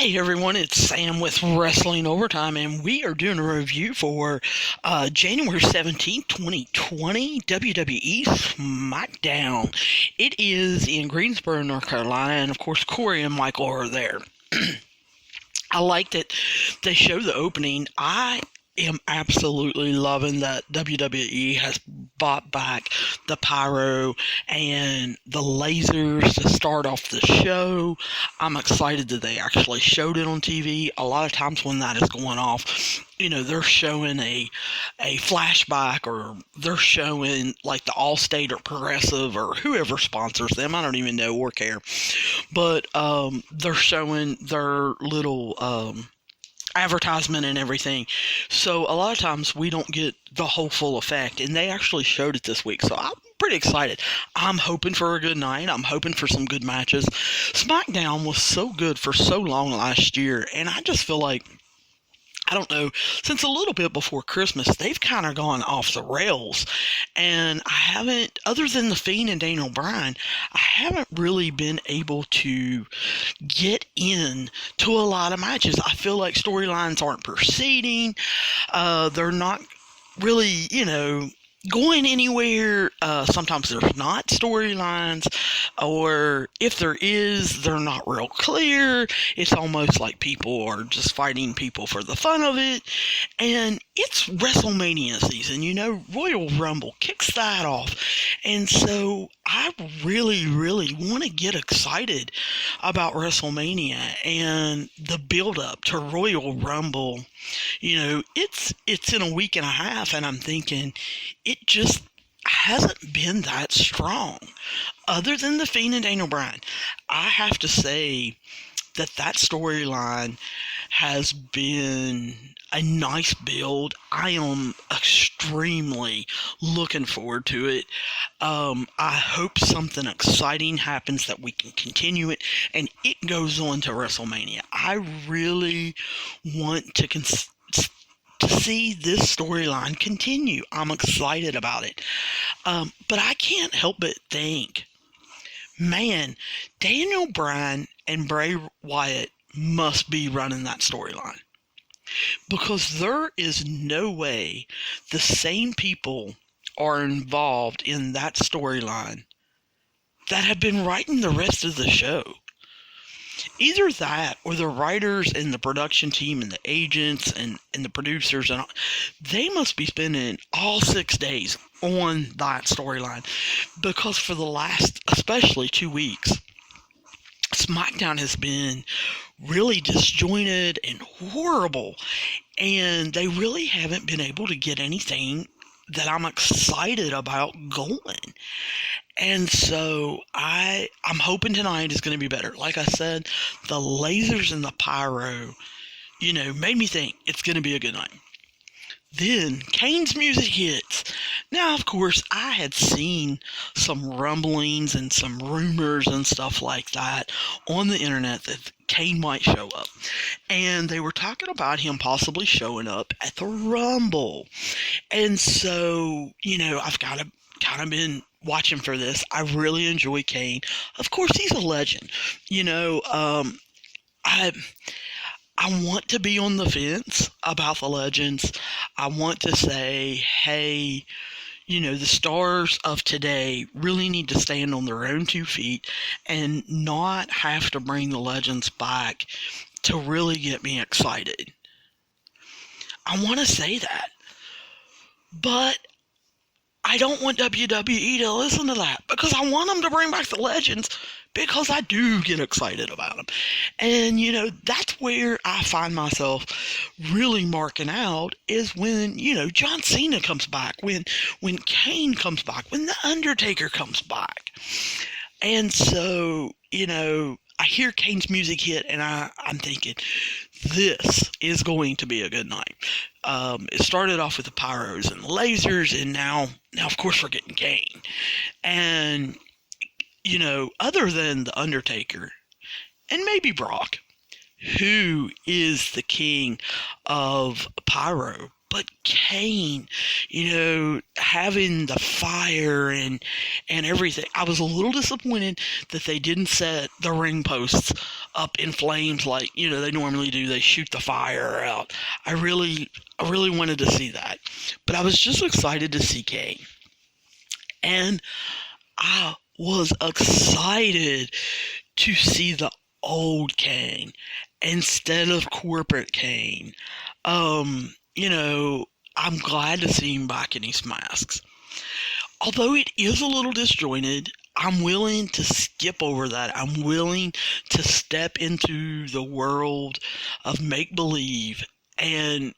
Hey everyone, it's Sam with Wrestling Overtime, and we are doing a review for January 17th, 2020, WWE Smackdown. It is in Greensboro, North Carolina, and of course Corey and Michael are there. I like that they show the opening. I am absolutely loving that WWE has bought back the pyro and the lasers to start off the show. I'm excited that they actually showed it on TV. A lot of times when that is going off, they're showing a flashback, or they're showing like the Allstate or Progressive or whoever sponsors them. I don't even know or care. But they're showing their little advertisement and everything. So a lot of times we don't get the whole full effect, and they actually showed it this week. So I'm pretty excited. I'm hoping for a good night. I'm hoping for some good matches. SmackDown was so good for so long last year, and I just feel like, I don't know, since a little bit before Christmas, they've kind of gone off the rails. And I haven't, other than The Fiend and Daniel Bryan, I haven't really been able to get in to a lot of matches. I feel like storylines aren't proceeding. They're not really, going anywhere. Sometimes there's not storylines, or if there is, they're not real clear. It's almost like people are just fighting people for the fun of it. And it's WrestleMania season, Royal Rumble kicks that off. And so I really, really want to get excited about WrestleMania and the build up to Royal Rumble. It's in a week and a half, and I'm thinking it just hasn't been that strong. Other than The Fiend and Daniel Bryan, I have to say that storyline has been a nice build. I am extremely looking forward to it. I hope something exciting happens that we can continue it, and it goes on to WrestleMania. I really want to see this storyline continue. I'm excited about it. But I can't help but think, man, Daniel Bryan and Bray Wyatt must be running that storyline. Because there is no way the same people are involved in that storyline that have been writing the rest of the show. Either that, or the writers and the production team and the agents and the producers, and all, they must be spending all 6 days on that storyline. Because for the last, especially 2 weeks, SmackDown has been really disjointed and horrible, and they really haven't been able to get anything that I'm excited about going. And so I'm hoping tonight is going to be better. Like I said, the lasers and the pyro, made me think it's going to be a good night. Then Kane's music hits. Now, of course, I had seen some rumblings and some rumors and stuff like that on the internet that Kane might show up. And they were talking about him possibly showing up at the Rumble. And so, I've got to kind of been watching for this. I really enjoy Kane. Of course, he's a legend. I want to be on the fence about the legends. I want to say, hey, the stars of today really need to stand on their own 2 feet and not have to bring the legends back to really get me excited. I want to say that. But I don't want WWE to listen to that, because I want them to bring back the legends, because I do get excited about them. And, that's where I find myself really marking out, is when, John Cena comes back, when Kane comes back, when The Undertaker comes back. And so, I hear Kane's music hit, and I'm thinking, this is going to be a good night. It started off with the pyros and the lasers, and now of course we're getting Kane. And, other than The Undertaker, and maybe Brock, who is the king of pyro, But Kane, having the fire and everything, I was a little disappointed that they didn't set the ring posts up in flames like, they normally do. They shoot the fire out. I really wanted to see that. But I was just excited to see Kane. And I was excited to see the old Kane instead of corporate Kane. I'm glad to see him back in his masks. Although it is a little disjointed, I'm willing to skip over that. I'm willing to step into the world of make-believe and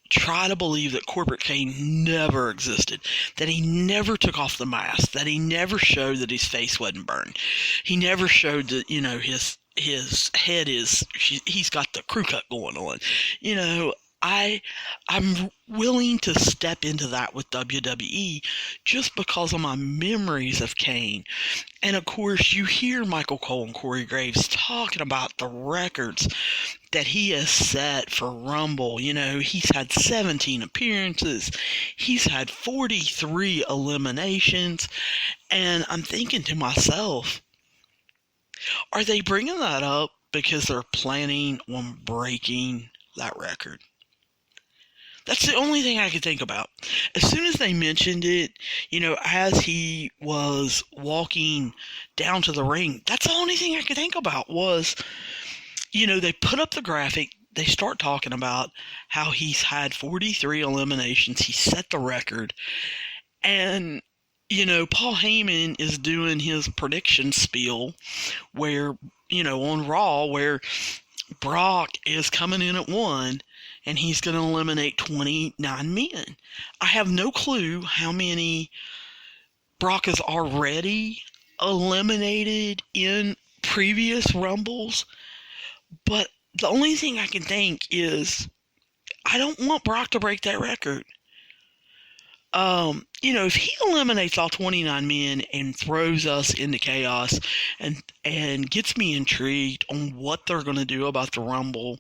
try to believe that corporate Kane never existed, that he never took off the mask, that he never showed that his face wasn't burned. He never showed that, his head he's got the crew cut going on. I'm willing to step into that with WWE just because of my memories of Kane. And of course, you hear Michael Cole and Corey Graves talking about the records that he has set for Rumble. He's had 17 appearances. He's had 43 eliminations. And I'm thinking to myself, are they bringing that up because they're planning on breaking that record? That's the only thing I could think about. As soon as they mentioned it, as he was walking down to the ring, that's the only thing I could think about was, they put up the graphic, they start talking about how he's had 43 eliminations, he set the record, and, Paul Heyman is doing his prediction spiel where, on Raw, where Brock is coming in at 1, and he's going to eliminate 29 men. I have no clue how many Brock has already eliminated in previous Rumbles, but the only thing I can think is I don't want Brock to break that record. If he eliminates all 29 men and throws us into chaos and gets me intrigued on what they're going to do about the Rumble,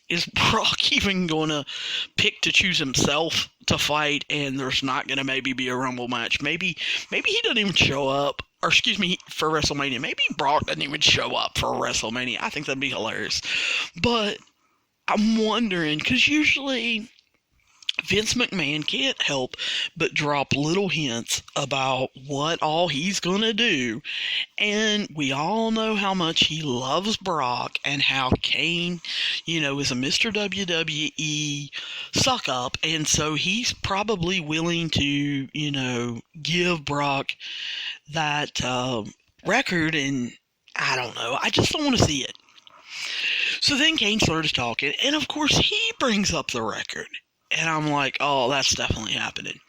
is Brock even going to pick to choose himself to fight and there's not going to maybe be a Rumble match? Maybe he doesn't even show up, or excuse me, for WrestleMania. Maybe Brock doesn't even show up for WrestleMania. I think that'd be hilarious. But I'm wondering, because usually Vince McMahon can't help but drop little hints about what all he's going to do. And we all know how much he loves Brock and how Kane, is a Mr. WWE suck-up. And so he's probably willing to, give Brock that record. And I don't know. I just don't want to see it. So then Kane starts talking. And, of course, he brings up the record. And I'm like, oh, that's definitely happening.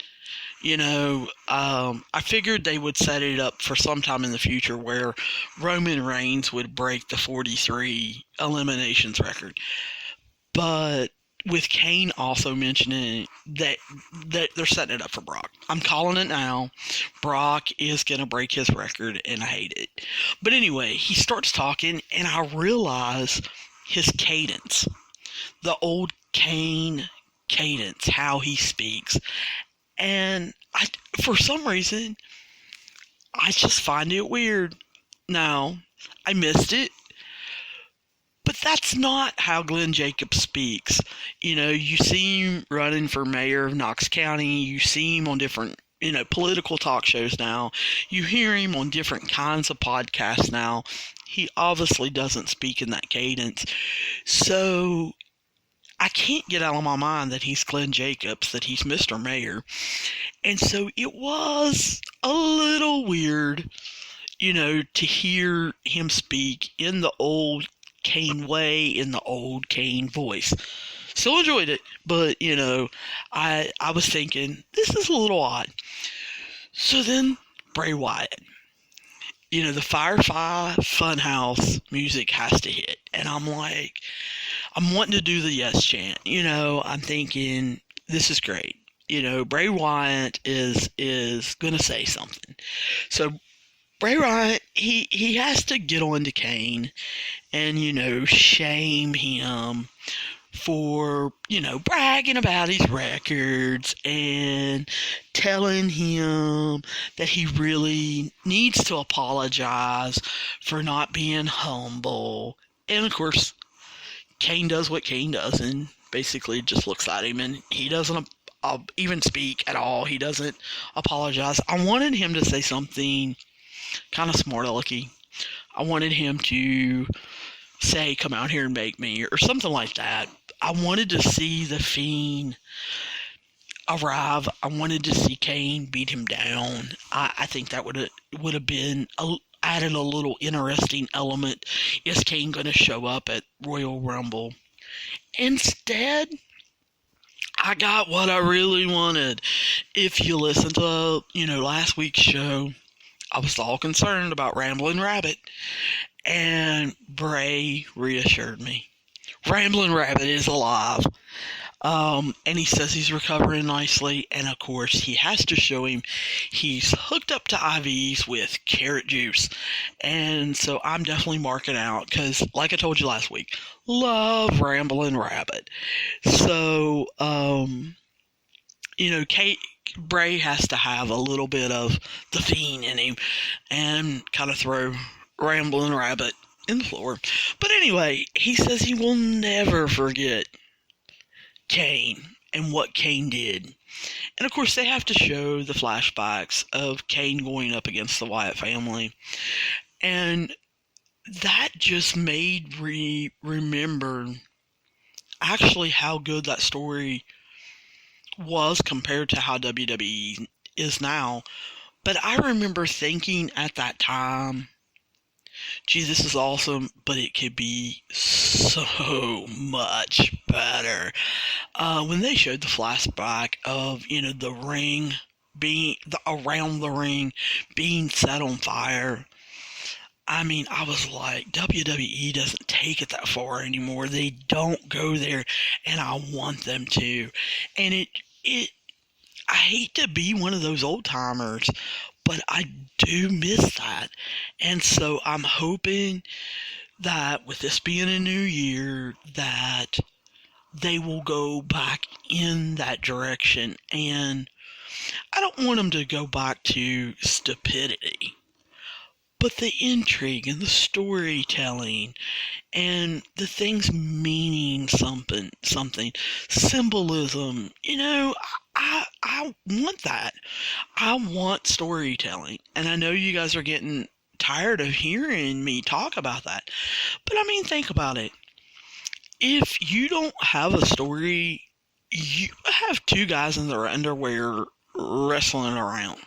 I figured they would set it up for sometime in the future where Roman Reigns would break the 43 eliminations record. But with Kane also mentioning that they're setting it up for Brock. I'm calling it now. Brock is going to break his record, and I hate it. But anyway, he starts talking, and I realize his cadence. The old Kane cadence, how he speaks. And for some reason, I just find it weird. Now, I missed it, but that's not how Glenn Jacobs speaks. You see him running for mayor of Knox County. You see him on different, political talk shows now. You hear him on different kinds of podcasts now. He obviously doesn't speak in that cadence. So I can't get out of my mind that he's Glenn Jacobs, that he's Mr. Mayor. And so it was a little weird, to hear him speak in the old Kane way, in the old Kane voice. Still enjoyed it, but, I was thinking, this is a little odd. So then, Bray Wyatt. The Firefly Funhouse music has to hit. And I'm like, I'm wanting to do the yes chant. I'm thinking, this is great. Bray Wyatt is going to say something. So Bray Wyatt, he has to get on to Kane and, shame him for, bragging about his records and telling him that he really needs to apologize for not being humble. And of course, Kane does what Kane does and basically just looks at him, and he doesn't even speak at all. He doesn't apologize. I wanted him to say something kind of smart alecky. I wanted him to say, "Come out here and make me," or something like that. I wanted to see the Fiend arrive. I wanted to see Kane beat him down. I think that would have been added a little interesting element. Is Kane going to show up at Royal Rumble? Instead, I got what I really wanted. If you listen to, last week's show, I was all concerned about Ramblin' Rabbit, and Bray reassured me. Ramblin' Rabbit is alive. And he says he's recovering nicely, and of course he has to show him he's hooked up to IVs with carrot juice. And so I'm definitely marking out, because like I told you last week, love Ramblin' Rabbit. So, Bray has to have a little bit of the Fiend in him and kind of throw Ramblin' Rabbit in the floor. But anyway, he says he will never forget Kane and what Kane did. And of course they have to show the flashbacks of Kane going up against the Wyatt family. And that just made me remember actually how good that story was compared to how WWE is now. But I remember thinking at that time, gee, this is awesome, but it could be so much better. When they showed the flashback of, the ring being, around the ring being set on fire, I mean, I was like, WWE doesn't take it that far anymore. They don't go there, and I want them to. And I hate to be one of those old timers, but I do miss that. And so I'm hoping that with this being a new year, that they will go back in that direction. And I don't want them to go back to stupidity, but the intrigue and the storytelling and the things meaning something, symbolism, I want that. I want storytelling. And I know you guys are getting tired of hearing me talk about that. But I mean, think about it. If you don't have a story, you have two guys in their underwear wrestling around.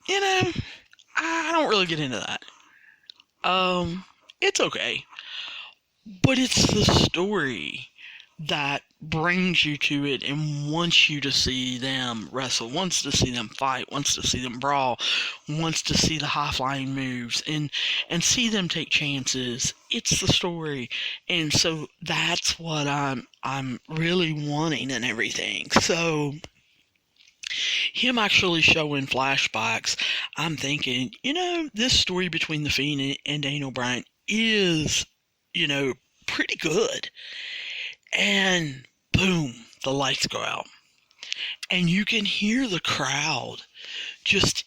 I don't really get into that. It's okay. But it's the story that brings you to it and wants you to see them wrestle, wants to see them fight, wants to see them brawl, wants to see the high-flying moves, and see them take chances. It's the story. And so that's what I'm really wanting and everything. So him actually showing flashbacks, I'm thinking, this story between The Fiend and Daniel Bryan is, pretty good. And boom, the lights go out. And you can hear the crowd, just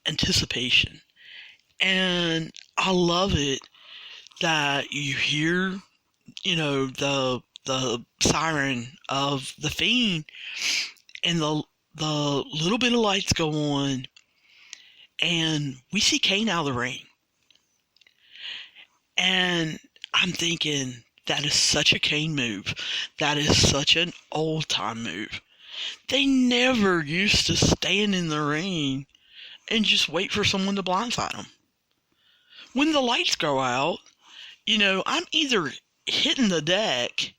anticipation. And I love it that you hear, the siren of The Fiend, and the little bit of lights go on, and we see Kane out of the ring. And I'm thinking, that is such a Kane move. That is such an old-time move. They never used to stand in the ring and just wait for someone to blindside them. When the lights go out, I'm either hitting the deck,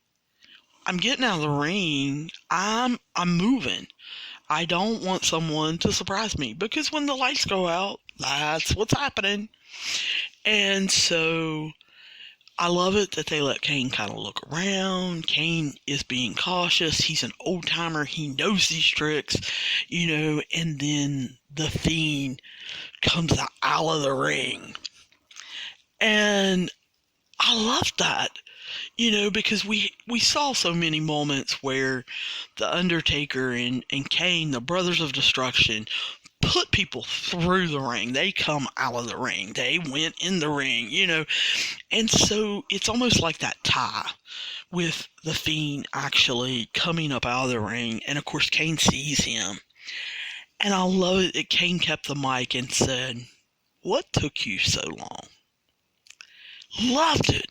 I'm getting out of the ring, I'm moving. I don't want someone to surprise me, because when the lights go out, that's what's happening. And so I love it that they let Kane kind of look around. Kane is being cautious. He's an old timer. He knows these tricks, and then the Fiend comes out of the ring. And I love that, because we saw so many moments where the Undertaker and Kane, the Brothers of Destruction, put people through the ring. They come out of the ring. They went in the ring, And so it's almost like that tie with the Fiend actually coming up out of the ring. And of course, Kane sees him. And I love it that Kane kept the mic and said, "What took you so long?" Loved it.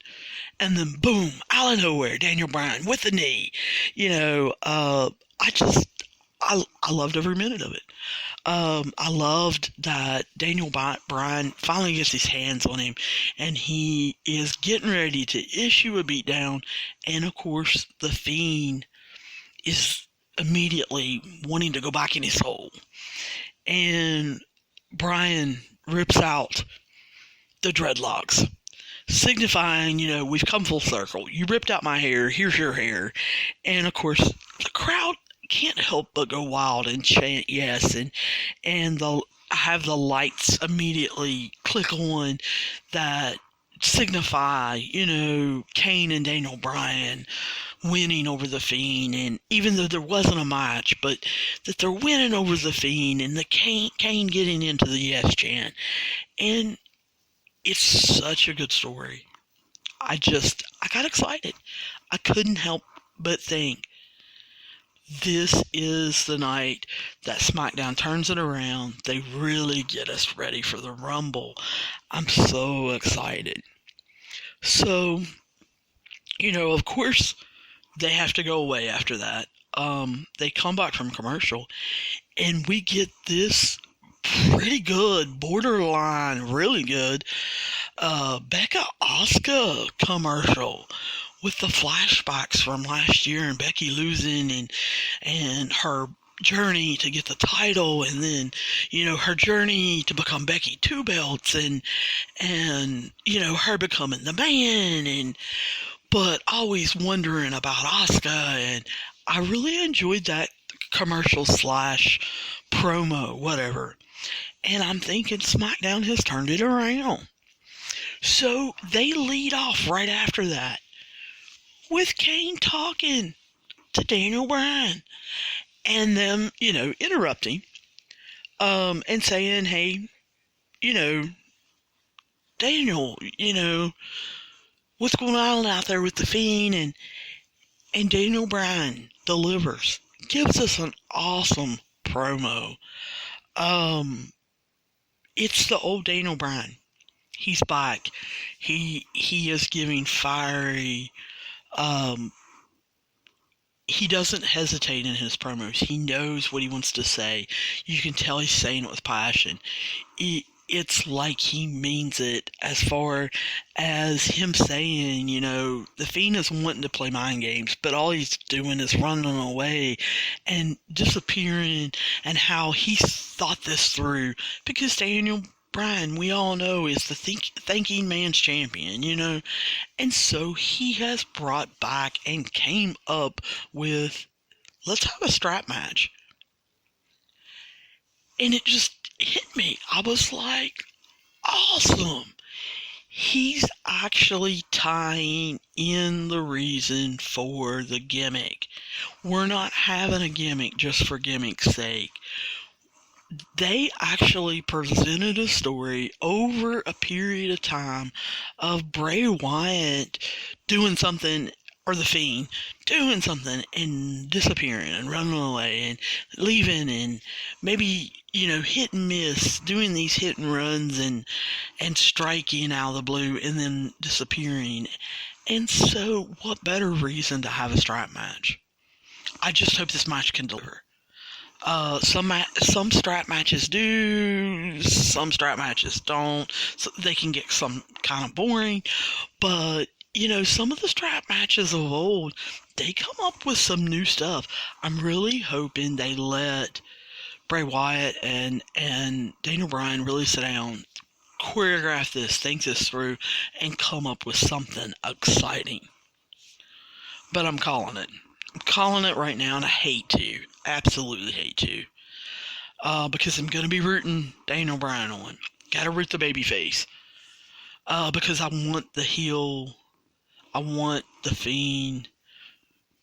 And then boom, out of nowhere, Daniel Bryan with the knee. I loved every minute of it. I loved that Daniel Bryan finally gets his hands on him, and he is getting ready to issue a beatdown, and of course the Fiend is immediately wanting to go back in his hole, and Bryan rips out the dreadlocks, signifying, we've come full circle. You ripped out my hair, here's your hair. And of course, the crowd can't help but go wild and chant yes, and they'll have the lights immediately click on that signify, Kane and Daniel Bryan winning over the Fiend, and even though there wasn't a match, but that they're winning over the Fiend, and the Kane getting into the yes chant. And it's such a good story. I got excited. I couldn't help but think, this is the night that SmackDown turns it around. They really get us ready for the Rumble. I'm so excited. So, of course, they have to go away after that. They come back from commercial, and we get this pretty good, borderline, really good, Becca Asuka commercial with the flashbacks from last year and Becky losing and her journey to get the title, and then her journey to become Becky Two Belts, and her becoming the man, but always wondering about Asuka. And I really enjoyed that commercial / promo, whatever. And I'm thinking SmackDown has turned it around. So they lead off right after that with Kane talking to Daniel Bryan, and them, interrupting, and saying, "Hey, Daniel, what's going on out there with the Fiend?" And Daniel Bryan delivers, gives us an awesome promo. It's the old Daniel Bryan. He's back. He is giving fiery. He doesn't hesitate in his promos. He knows what he wants to say. You can tell he's saying it with passion. It's like he means it, as far as him saying, the Fiend is wanting to play mind games, but all he's doing is running away and disappearing, and how he thought this through, because Daniel Bryan, we all know, is the thinking man's champion, and so he has brought back and came up with, let's have a strap match. And it just hit me. I was like, awesome. He's actually tying in the reason for the gimmick. We're not having a gimmick just for gimmick's sake. They actually presented a story over a period of time of Bray Wyatt doing something, or the Fiend doing something and disappearing and running away and leaving, and maybe, hit and miss, doing these hit and runs and striking out of the blue and then disappearing. And so what better reason to have a strap match? I just hope this match can deliver. Some strap matches do, some strap matches don't. So they can get some kind of boring, but some of the strap matches of old, they come up with some new stuff. I'm really hoping they let Bray Wyatt and Daniel Bryan really sit down, choreograph this, think this through, and come up with something exciting. But I'm calling it. I'm calling it right now, and I hate to. Absolutely hate to. Because I'm going to be rooting Daniel Bryan on. Gotta root the babyface. because I want the heel, I want the Fiend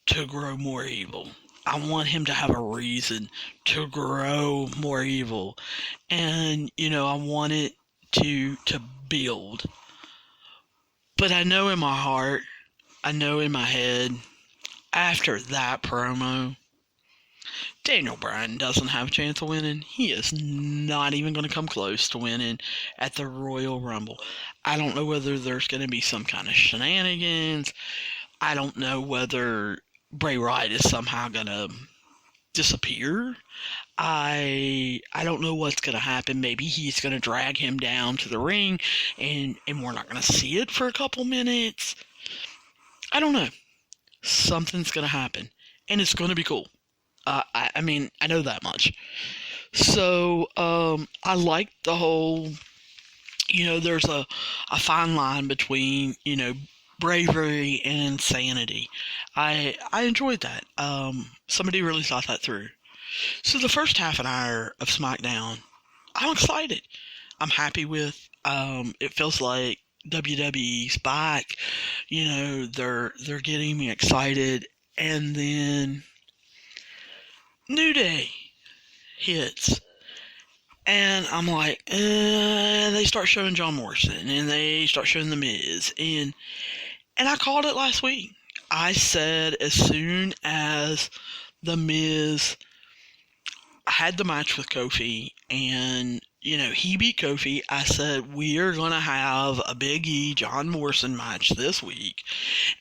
to grow more evil. I want him to have a reason to grow more evil. And, I want it to build. But I know in my heart, I know in my head, after that promo, Daniel Bryan doesn't have a chance of winning. He is not even going to come close to winning at the Royal Rumble. I don't know whether there's going to be some kind of shenanigans. I don't know whether Bray Wyatt is somehow going to disappear. I don't know what's going to happen. Maybe he's going to drag him down to the ring and we're not going to see it for a couple minutes. I don't know. Something's going to happen. And it's going to be cool. I mean, I know that much. So, I like the whole, there's a fine line between, bravery and insanity. I enjoyed that. Somebody really thought that through. So the first half an hour of SmackDown, I'm excited. I'm happy with. It feels like WWE's back. They're getting me excited. And then New Day hits. And I'm like, they start showing John Morrison, and they start showing The Miz, and I called it last week. I said as soon as The Miz had the match with Kofi, and, he beat Kofi, I said, we are going to have a Big E John Morrison match this week.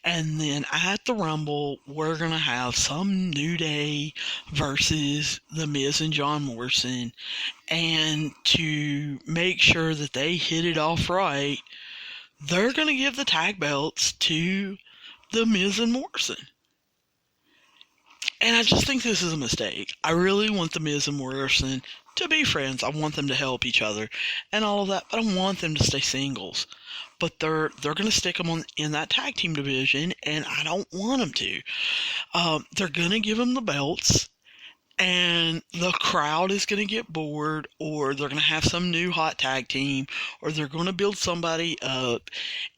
And then at the Rumble, we're going to have some New Day versus The Miz and John Morrison. And to make sure that they hit it off right, they're going to give the tag belts to The Miz and Morrison. And I just think this is a mistake. I really want The Miz and Morrison to be friends. I want them to help each other and all of that, but I want them to stay singles. But they're going to stick them in that tag team division, and I don't want them to. They're going to give them the belts, and the crowd is going to get bored, or they're going to have some new hot tag team, or they're going to build somebody up,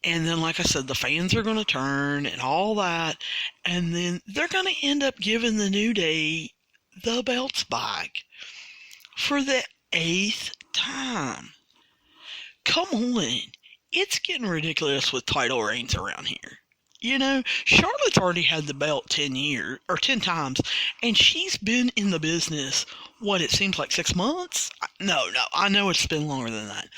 and then, like I said, the fans are going to turn and all that, and then they're going to end up giving the New Day the belts back for the 8th time. Come on. It's getting ridiculous with title reigns around here. Charlotte's already had the belt 10 times, and she's been in the business, it seems like 6 months? No, I know it's been longer than that.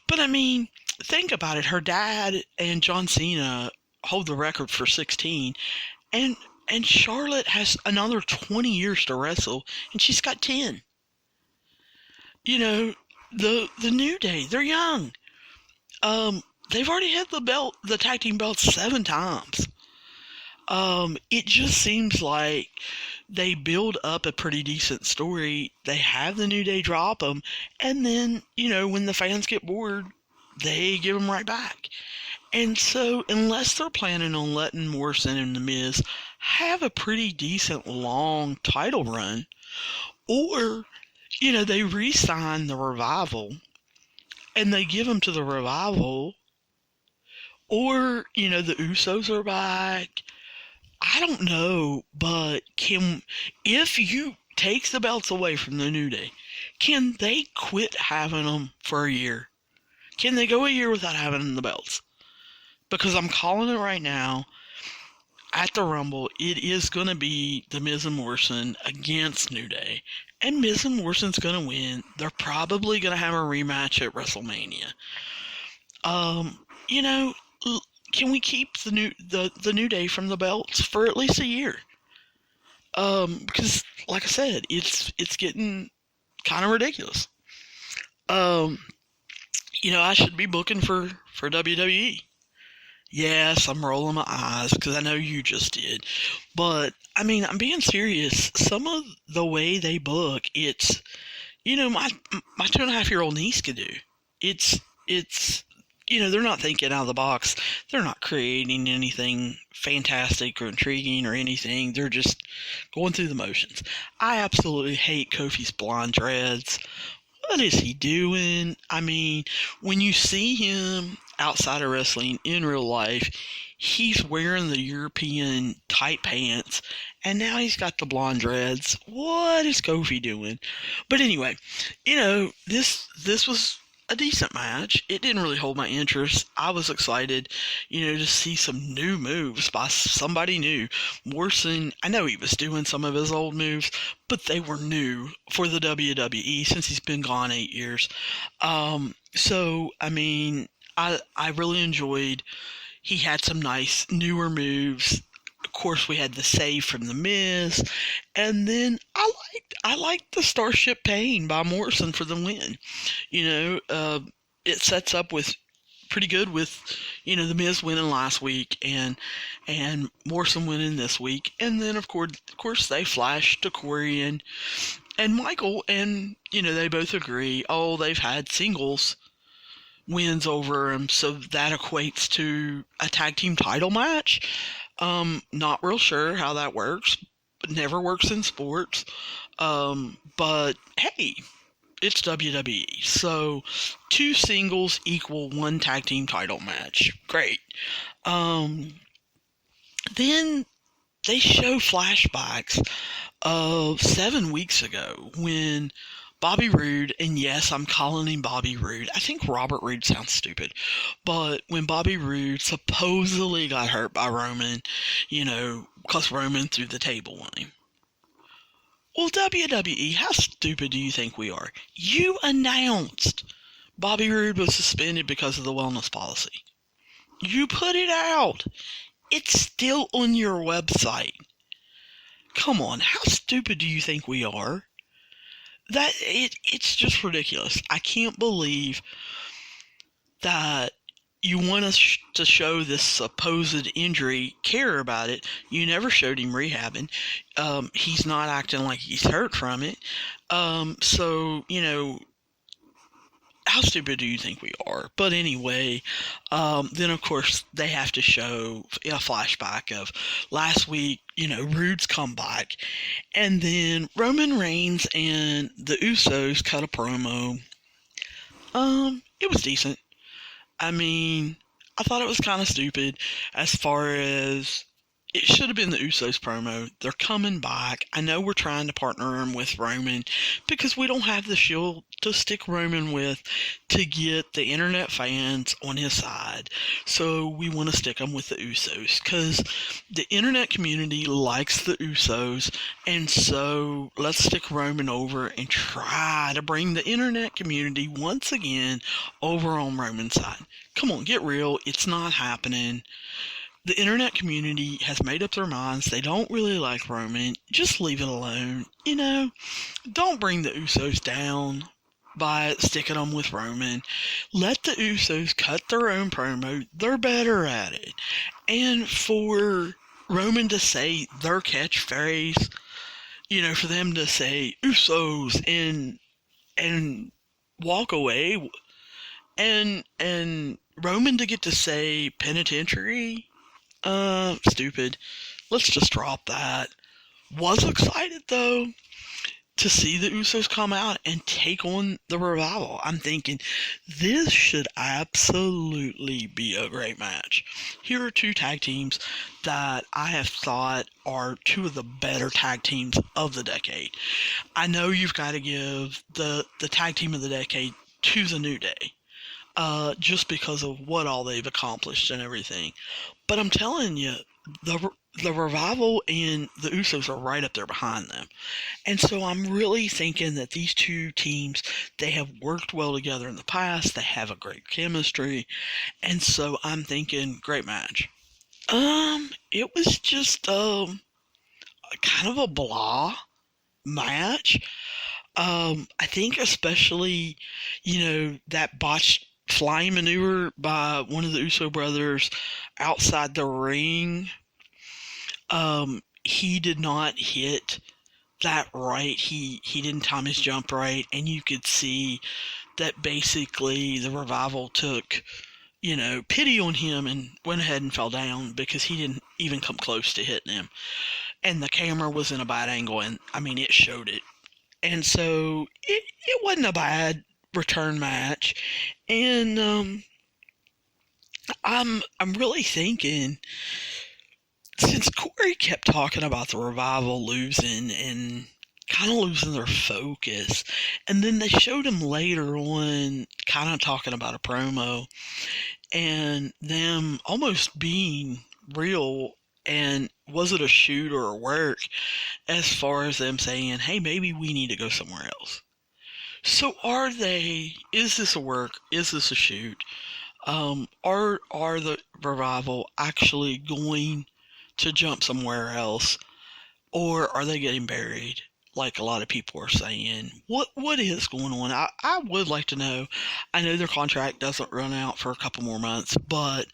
But I mean, think about it. Her dad and John Cena hold the record for 16, and Charlotte has another 20 years to wrestle, and she's got 10. The New Day, they're young. They've already had the tag team belts 7 times. It just seems like they build up a pretty decent story. They have the New Day drop them, and then, when the fans get bored, they give them right back. And so, unless they're planning on letting Morrison and The Miz have a pretty decent long title run, or, they re-sign the Revival, and they give them to the Revival, or, the Usos are back. I don't know, but if you take the belts away from the New Day, can they quit having them for a year? Can they go a year without having the belts? Because I'm calling it right now, at the Rumble, it is going to be The Miz and Morrison against New Day. And Miz and Morrison's going to win. They're probably going to have a rematch at WrestleMania. Can we keep the New Day from the belts for at least a year? Because, like I said, it's getting kind of ridiculous. I should be booking for WWE. Yes, I'm rolling my eyes because I know you just did. But, I mean, I'm being serious. Some of the way they book, it's, my 2.5-year-old niece could do. It's, they're not thinking out of the box. They're not creating anything fantastic or intriguing or anything. They're just going through the motions. I absolutely hate Kofi's blonde dreads. What is he doing? I mean, when you see him outside of wrestling in real life, he's wearing the European tight pants, and now he's got the blonde dreads. What is Kofi doing? But anyway, this was a decent match. It didn't really hold my interest. I was excited, to see some new moves by somebody new. Morrison, I know he was doing some of his old moves, but they were new for the WWE since he's been gone 8 years. So, I mean, I really enjoyed. He had some nice newer moves. Of course, we had the save from The Miz, and then I liked the Starship Pain by Morrison for the win. It sets up with pretty good with The Miz winning last week and Morrison winning this week, and then of course they flashed to Corey and Michael, and they both agree. Oh, they've had singles wins over him, so that equates to a tag team title match. Not real sure how that works. It never works in sports. But hey, it's WWE. So 2 singles equal 1 tag team title match. Great. Then they show flashbacks of 7 weeks ago when Bobby Roode, and yes, I'm calling him Bobby Roode. I think Robert Roode sounds stupid. But when Bobby Roode supposedly got hurt by Roman, because Roman threw the table on him. Well, WWE, how stupid do you think we are? You announced Bobby Roode was suspended because of the wellness policy. You put it out. It's still on your website. Come on, how stupid do you think we are? It's just ridiculous. I can't believe that you want us to show this supposed injury, care about it. You never showed him rehabbing. He's not acting like he's hurt from it. So, how stupid do you think we are? But anyway, then of course they have to show a flashback of last week, Roode's comeback. And then Roman Reigns and the Usos cut a promo. It was decent. I mean, I thought it was kind of stupid as far as it should have been the Usos promo. They're coming back. I know we're trying to partner them with Roman because we don't have the Shield to stick Roman with to get the internet fans on his side. So we want to stick them with the Usos because the internet community likes the Usos. And so let's stick Roman over and try to bring the internet community once again over on Roman's side. Come on, get real. It's not happening. The internet community has made up their minds. They don't really like Roman. Just leave it alone. Don't bring the Usos down by sticking them with Roman. Let the Usos cut their own promo. They're better at it. And for Roman to say their catchphrase, for them to say Usos and walk away, and Roman to get to say penitentiary. Stupid. Let's just drop that. Was excited, though, to see the Usos come out and take on the Revival. I'm thinking, this should absolutely be a great match. Here are 2 tag teams that I have thought are 2 of the better tag teams of the decade. I know you've got to give the tag team of the decade to the New Day. Just because of what all they've accomplished and everything. But I'm telling you, the Revival and the Usos are right up there behind them. And so I'm really thinking that these 2 teams, they have worked well together in the past. They have a great chemistry. And so I'm thinking, great match. It was just kind of a blah match. I think especially, that botched flying maneuver by one of the Uso brothers outside the ring. He did not hit that right. He didn't time his jump right, and you could see that basically the Revival took, pity on him and went ahead and fell down because he didn't even come close to hitting him. And the camera was in a bad angle, and I mean, it showed it. And so it wasn't a bad return match. And I'm really thinking, since Corey kept talking about the Revival losing and kind of losing their focus, and then they showed him later on kind of talking about a promo and them almost being real, and was it a shoot or a work, as far as them saying, hey, maybe we need to go somewhere else. So are they, is this a work, is this a shoot? Are the Revival actually going to jump somewhere else, or are they getting buried? Like a lot of people are saying, what is going on? I would like to know. I know their contract doesn't run out for a couple more months, but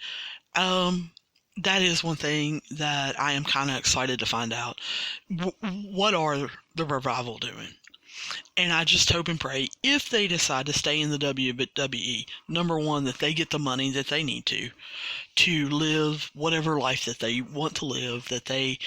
um, that is one thing that I am kind of excited to find out. What are the Revival doing? And I just hope and pray, if they decide to stay in the WWE, number one, that they get the money that they need to live whatever life that they want to live, that they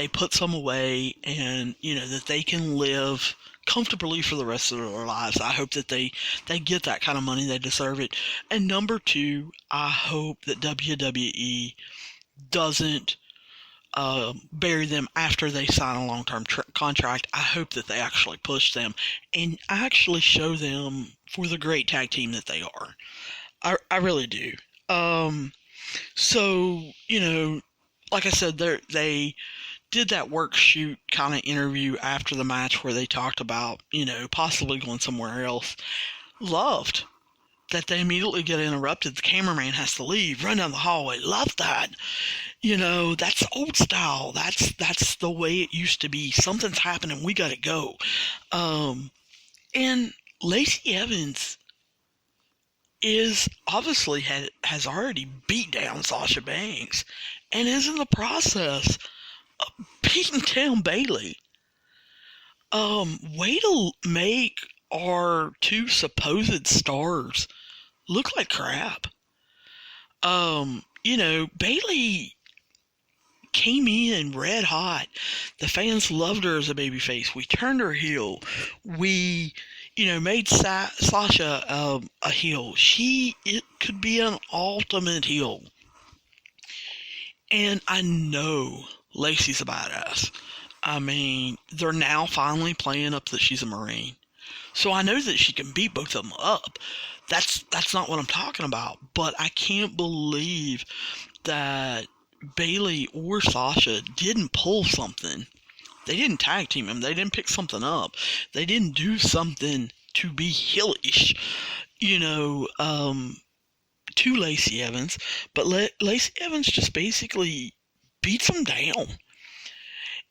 put some away, and that they can live comfortably for the rest of their lives. I hope that they get that kind of money. They deserve it. And number two, I hope that WWE doesn't bury them after they sign a long-term contract. I hope that they actually push them and actually show them for the great tag team that they are. I really do. So, like I said, they did that work shoot kind of interview after the match where they talked about, possibly going somewhere else. Loved that they immediately get interrupted. The cameraman has to leave, run down the hallway. Love that. That's old style. That's the way it used to be. Something's happening. We got to go. And Lacey Evans is obviously has already beat down Sasha Banks and is in the process of beating down Bayley. Way to make our two supposed stars look like crap. Bayley came in red hot. The fans loved her as a babyface. We turned her heel. We, made Sasha a heel. It could be an ultimate heel. And I know Lacey's a badass. I mean, they're now finally playing up that she's a Marine. So I know that she can beat both of them up. That's not what I'm talking about. But I can't believe that Bayley or Sasha didn't pull something. They didn't tag team him. They didn't pick something up. They didn't do something to be heelish, to Lacey Evans. But Lacey Evans just basically beats them down.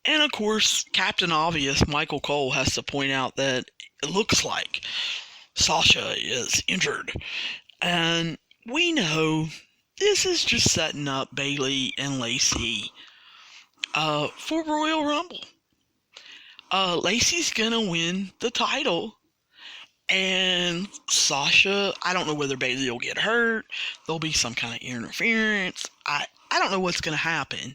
And of course, Captain Obvious, Michael Cole, has to point out that it looks like Sasha is injured. And we know this is just setting up Bayley and Lacey for Royal Rumble. Lacey's gonna win the title, and Sasha, I don't know whether Bayley will get hurt. There'll be some kind of interference. I don't know what's gonna happen.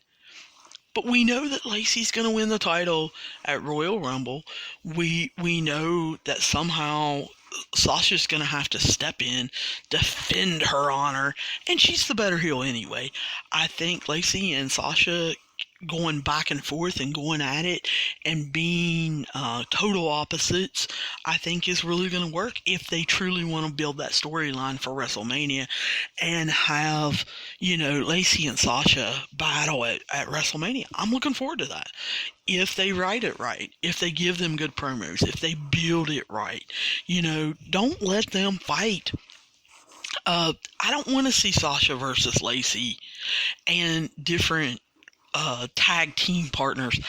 But we know that Lacey's going to win the title at Royal Rumble. We know that somehow Sasha's going to have to step in, defend her honor, and she's the better heel anyway. I think Lacey and Sasha going back and forth and going at it and being total opposites, I think is really going to work if they truly want to build that storyline for WrestleMania and have, Lacey and Sasha battle at WrestleMania. I'm looking forward to that. If they write it right, if they give them good promos, if they build it right, don't let them fight. I don't want to see Sasha versus Lacey and different tag team partners.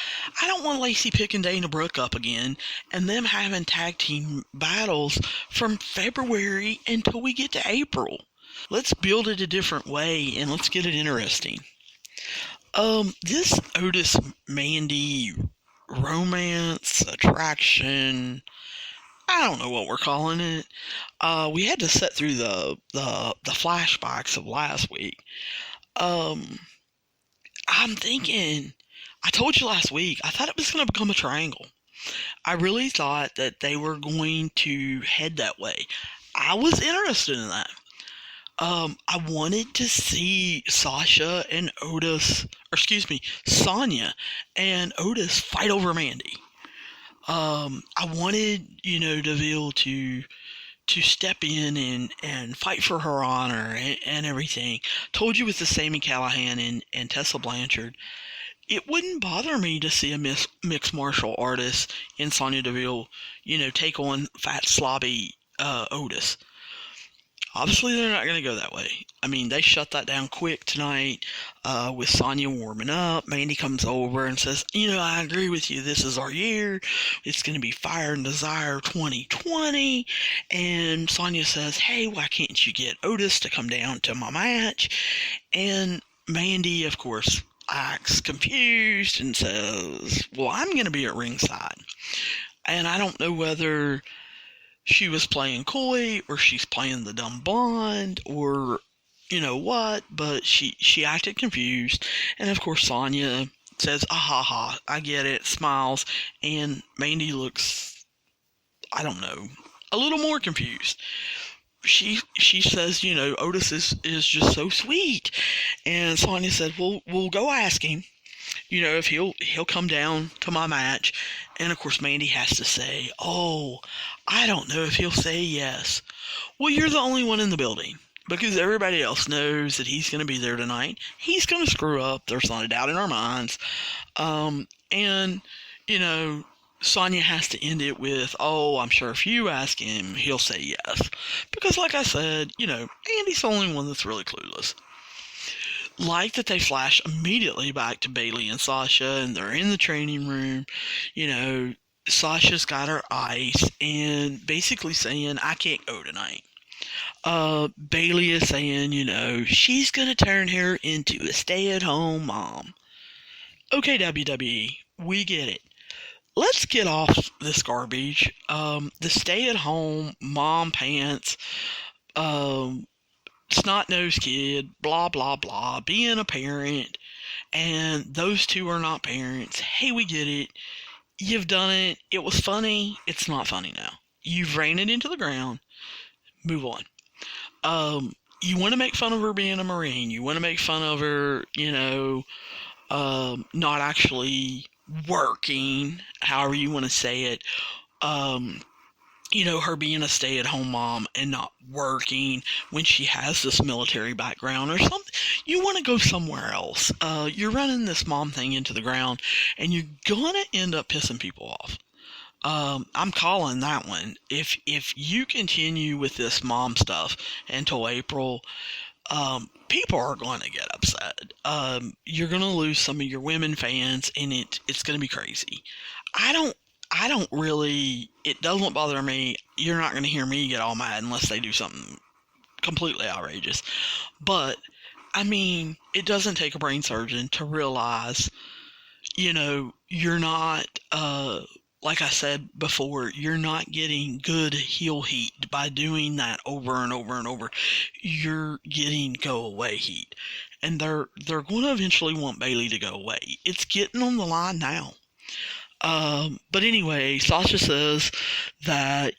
I don't want Lacey picking Dana Brooke up again and them having tag team battles from February until we get to April. Let's build it a different way and let's get it interesting. This Otis Mandy romance attraction, I don't know what we're calling it. We had to sit through the flashbacks of last week. I'm thinking, I told you last week, I thought it was going to become a triangle. I really thought that they were going to head that way. I was interested in that. I wanted to see Sasha and Otis, or excuse me, Sonya and Otis fight over Mandy. I wanted, to be able to step in and fight for her honor and everything. Told you with the Sami Callihan and Tessa Blanchard, it wouldn't bother me to see a mixed martial artist in Sonya Deville, take on fat, slobby Otis. Obviously, they're not going to go that way. I mean, they shut that down quick tonight with Sonya warming up. Mandy comes over and says, I agree with you. This is our year. It's going to be Fire and Desire 2020. And Sonya says, hey, why can't you get Otis to come down to my match? And Mandy, of course, acts confused and says, well, I'm going to be at ringside. And I don't know whether she was playing coy or she's playing the dumb blonde or what, but she acted confused. And of course Sonya says, ha ha, I get it, smiles, and Mandy looks, I don't know, a little more confused. She says, Otis is just so sweet. And Sonya said, well, we'll go ask him, if he'll come down to my match. And of course Mandy has to say, oh, I don't know if he'll say yes. Well, you're the only one in the building, because everybody else knows that he's going to be there tonight. He's going to screw up. There's not a doubt in our minds. And Sonya has to end it with, oh, I'm sure if you ask him, he'll say yes. Because like I said, Andy's the only one that's really clueless. Like that they flash immediately back to Bayley and Sasha, and they're in the training room. Sasha's got her ice and basically saying, I can't go tonight. Bayley is saying, she's going to turn her into a stay-at-home mom. Okay, WWE, we get it. Let's get off this garbage. The stay-at-home mom pants, snot-nosed kid, blah, blah, blah, being a parent, and those two are not parents. Hey, we get it. You've done it. It was funny. It's not funny now. You've ran it into the ground. Move on. You want to make fun of her being a Marine. You want to make fun of her, not actually working, however you want to say it. Her being a stay-at-home mom and not working when she has this military background or something. You want to go somewhere else. You're running this mom thing into the ground, and you're going to end up pissing people off. I'm calling that one. If you continue with this mom stuff until April, people are going to get upset. You're going to lose some of your women fans, and it's going to be crazy. I don't really, it doesn't bother me. You're not going to hear me get all mad unless they do something completely outrageous. But, I mean, it doesn't take a brain surgeon to realize, you're not, like I said before, you're not getting good heel heat by doing that over and over and over. You're getting go away heat. And they're going to eventually want Bayley to go away. It's getting on the line now. But anyway, Sasha says that,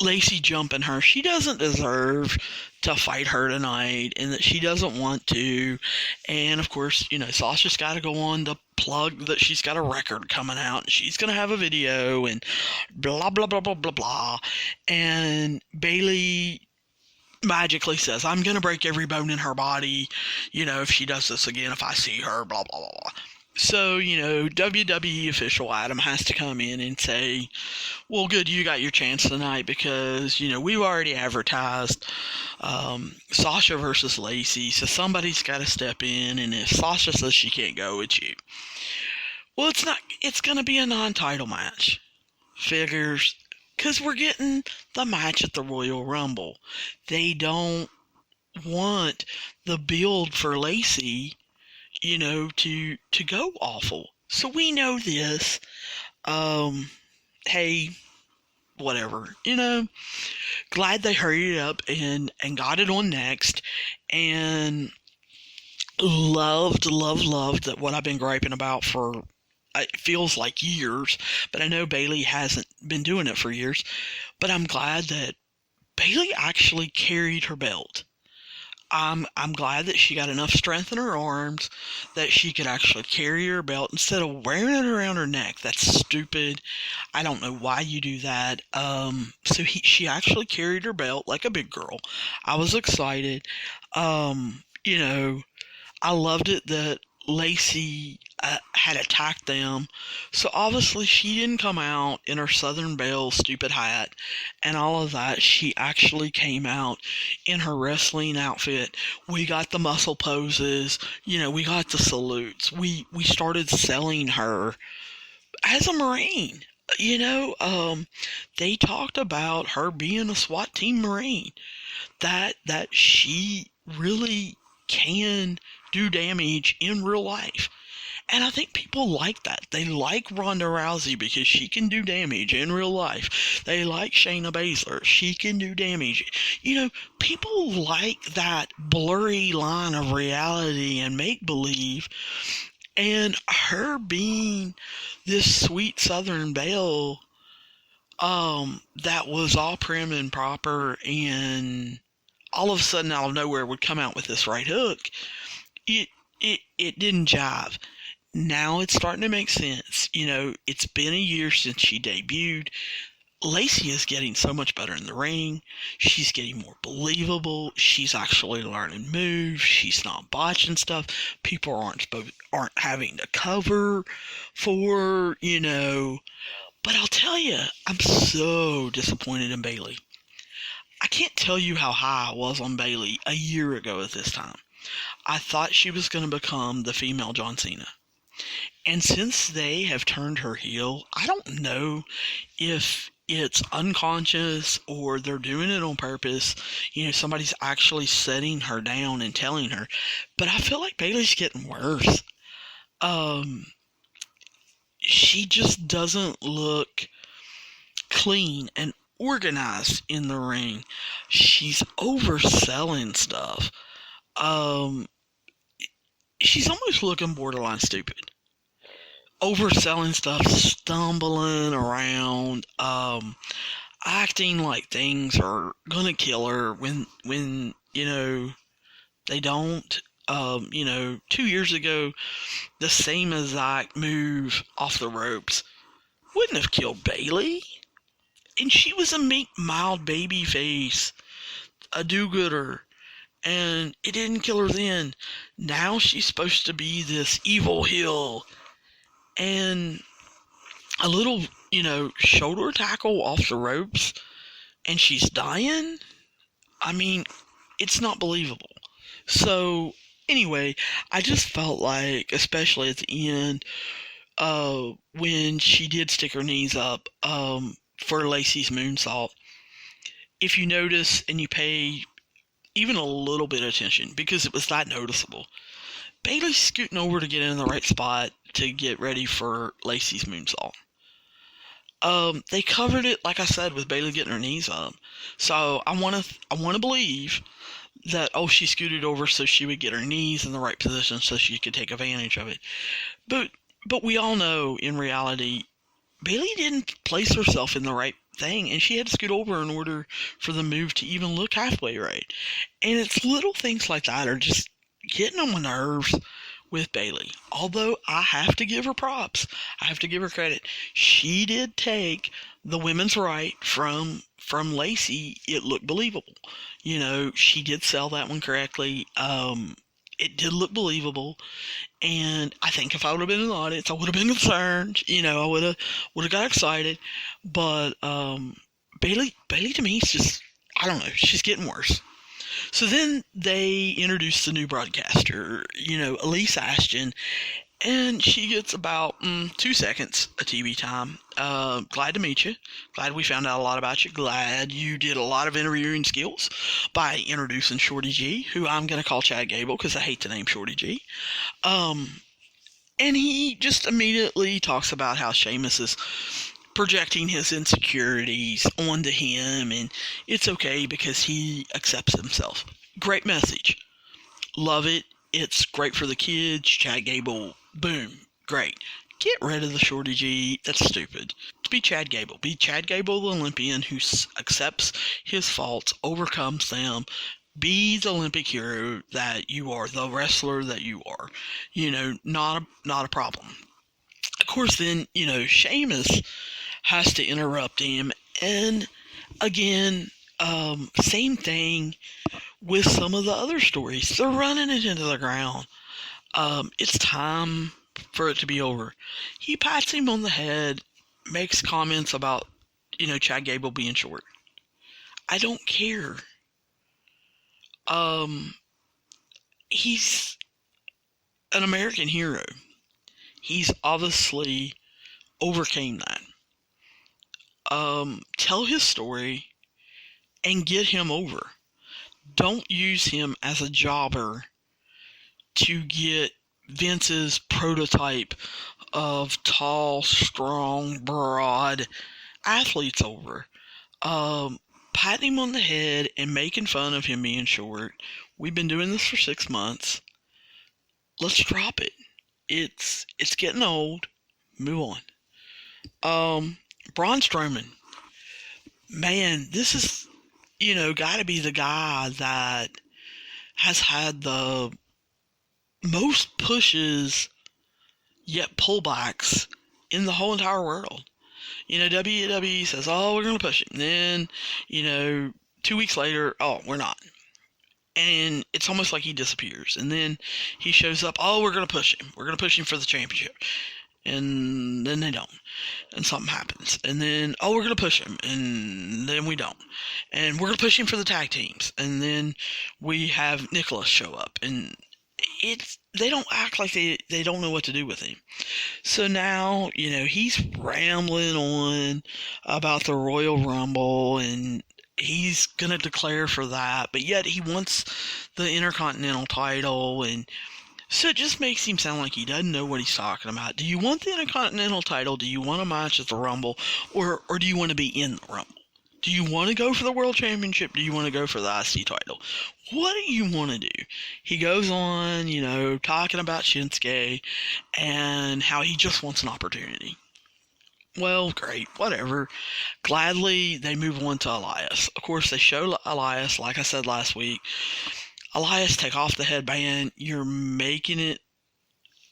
Lacey jumping her, she doesn't deserve to fight her tonight, and that she doesn't want to. And of course, Sasha's got to go on to plug that she's got a record coming out, and she's going to have a video, and blah, blah, blah, blah, blah, blah. And Bayley magically says, I'm going to break every bone in her body, if she does this again, if I see her, blah, blah, blah, blah. So, WWE official Adam has to come in and say, well, good, you got your chance tonight because, we've already advertised Sasha versus Lacey, so somebody's got to step in, and if Sasha says she can't go, it's you. Well, it's going to be a non-title match. Figures, because we're getting the match at the Royal Rumble. They don't want the build for Lacey to go awful. So we know this. Hey, whatever. Glad they hurried it up and got it on next. And loved that what I've been griping about for, it feels like years. But I know Bayley hasn't been doing it for years. But I'm glad that Bayley actually carried her belt. I'm glad that she got enough strength in her arms that she could actually carry her belt instead of wearing it around her neck. That's stupid. I don't know why you do that. She actually carried her belt like a big girl. I was excited. You know, I loved it that Lacey had attacked them. So obviously she didn't come out in her Southern Belle stupid hat and all of that. She actually came out in her wrestling outfit. We got the muscle poses. We got the salutes. We started selling her as a Marine. They talked about her being a SWAT team Marine. That she really can do damage in real life. And I think people like that. They like Ronda Rousey because she can do damage in real life. They like Shayna Baszler. She can do damage. People like that blurry line of reality and make-believe. And her being this sweet Southern belle, that was all prim and proper, and all of a sudden out of nowhere would come out with this right hook. It didn't jive. Now it's starting to make sense. It's been a year since she debuted. Lacey is getting so much better in the ring. She's getting more believable. She's actually learning moves. She's not botching stuff. People aren't having to cover for, But I'll tell you, I'm so disappointed in Bayley. I can't tell you how high I was on Bayley a year ago at this time. I thought she was going to become the female John Cena. And since they have turned her heel, I don't know if it's unconscious or they're doing it on purpose. Somebody's actually setting her down and telling her. But I feel like Bayley's getting worse. She just doesn't look clean and organized in the ring. She's overselling stuff. She's almost looking borderline stupid. Overselling stuff, stumbling around, acting like things are gonna kill her when they don't. 2 years ago, the same exact move off the ropes wouldn't have killed Bayley. And she was a meek, mild baby face, a do-gooder. And it didn't kill her then. Now she's supposed to be this evil heel. And a little, shoulder tackle off the ropes, and she's dying? I mean, it's not believable. So, anyway, I just felt like, especially at the end, when she did stick her knees up for Lacey's moonsault, if you notice and you pay even a little bit of attention, because it was that noticeable, Bayley's scooting over to get in the right spot to get ready for Lacey's moonsault. They covered it, like I said, with Bayley getting her knees up. So I want to believe that, she scooted over so she would get her knees in the right position so she could take advantage of it. But we all know, in reality, Bayley didn't place herself in the right thing, and she had to scoot over in order for the move to even look halfway right. And it's little things like that are just getting on my nerves with Bayley. Although I have to give her props. I have to give her credit. She did take the women's right from Lacey. It looked believable. She did sell that one correctly. It did look believable. And I think if I would have been in the audience, I would have been concerned. I would have got excited. But Bayley to me is just, I don't know, she's getting worse. So then they introduced the new broadcaster, Elise Ashton, and she gets about 2 seconds of TV time. Glad to meet you. Glad we found out a lot about you. Glad you did a lot of interviewing skills by introducing Shorty G, who I'm going to call Chad Gable because I hate the name Shorty G. And he just immediately talks about how Sheamus is projecting his insecurities onto him, and it's okay because he accepts himself. Great message. Love it. It's great for the kids. Chad Gable, boom, great. Get rid of the Shorty G. That's stupid. Just be Chad Gable. Be Chad Gable, the Olympian who accepts his faults, overcomes them. Be the Olympic hero that you are, the wrestler that you are. Not a problem. Of course, then, Sheamus has to interrupt him. And again, same thing with some of the other stories. They're running it into the ground. It's time for it to be over. He pats him on the head, makes comments about, Chad Gable being short. I don't care. He's an American hero. He's obviously overcame that. Tell his story and get him over. Don't use him as a jobber to get Vince's prototype of tall, strong, broad athletes over. Patting him on the head and making fun of him being short. We've been doing this for 6 months. Let's drop it. It's getting old. Move on. Braun Strowman. Man, this is, gotta be the guy that has had the most pushes yet pullbacks in the whole entire world. WWE says, oh, we're going to push him. Then, 2 weeks later, oh, we're not. And it's almost like he disappears. And then he shows up, oh, we're going to push him. We're going to push him for the championship. And then they don't. And something happens. And then, oh, we're going to push him. And then we don't. And we're going to push him for the tag teams. And then we have Nicholas show up. And they don't act like they don't know what to do with him. So now, he's rambling on about the Royal Rumble, and he's going to declare for that, but yet he wants the Intercontinental title, and so it just makes him sound like he doesn't know what he's talking about. Do you want the Intercontinental title? Do you want a match at the Rumble? Or do you want to be in the Rumble? Do you want to go for the World Championship? Do you want to go for the IC title? What do you want to do? He goes on, talking about Shinsuke and how he just wants an opportunity. Well, great, whatever. Gladly, they move on to Elias. Of course, they show Elias, like I said last week. Elias, take off the headband. You're making